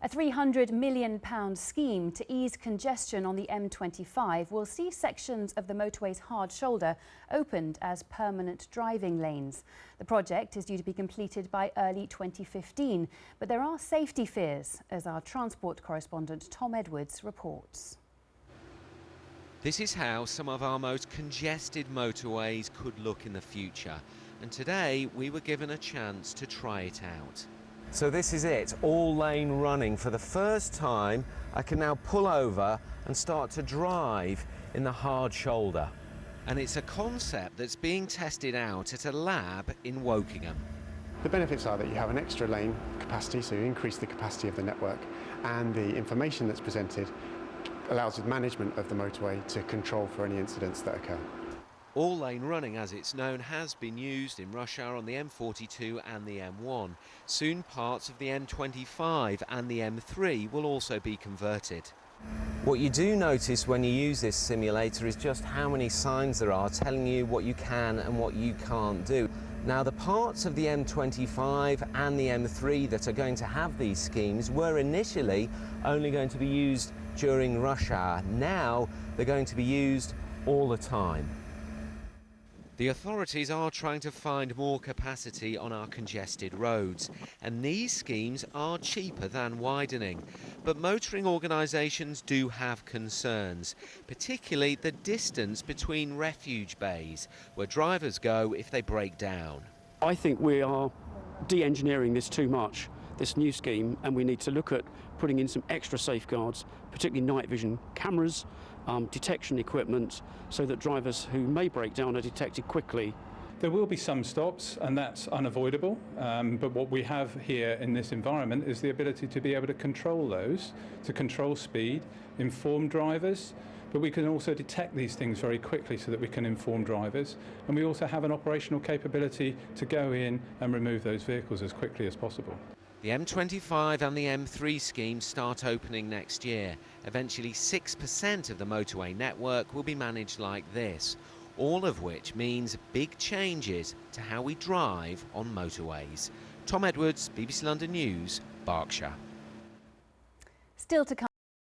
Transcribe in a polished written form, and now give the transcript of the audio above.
A £300 million scheme to ease congestion on the M25 will see sections of the motorway's hard shoulder opened as permanent driving lanes. The project is due to be completed by early 2015, but there are safety fears, as our transport correspondent Tom Edwards reports. This is how some of our most congested motorways could look in the future, and today we were given a chance to try it out. So this is it, all lane running. For the first time, I can now pull over and start to drive in the hard shoulder. And it's a concept that's being tested out at a lab in Wokingham. The benefits are that you have an extra lane capacity, so you increase the capacity of the network, and the information that's presented allows the management of the motorway to control for any incidents that occur. All lane running, as it's known, has been used in rush hour on the M42 and the M1. Soon parts of the M25 and the M3 will also be converted. What you do notice when you use this simulator is just how many signs there are telling you what you can and what you can't do. Now, the parts of the M25 and the M3 that are going to have these schemes were initially only going to be used during rush hour. Now they're going to be used all the time. The authorities are trying to find more capacity on our congested roads, and these schemes are cheaper than widening. But motoring organisations do have concerns, particularly the distance between refuge bays, where drivers go if they break down. I think we are de-engineering this too much, this new scheme, and we need to look at putting in some extra safeguards, particularly night vision cameras, detection equipment, so that drivers who may break down are detected quickly. There will be some stops, and that's unavoidable, but what we have here in this environment is the ability to be able to control those, to control speed, inform drivers, but we can also detect these things very quickly so that we can inform drivers, and we also have an operational capability to go in and remove those vehicles as quickly as possible. The M25 and the M3 schemes start opening next year. Eventually 6% of the motorway network will be managed like this, all of which means big changes to how we drive on motorways. Tom Edwards, BBC London News, Berkshire. Still to come.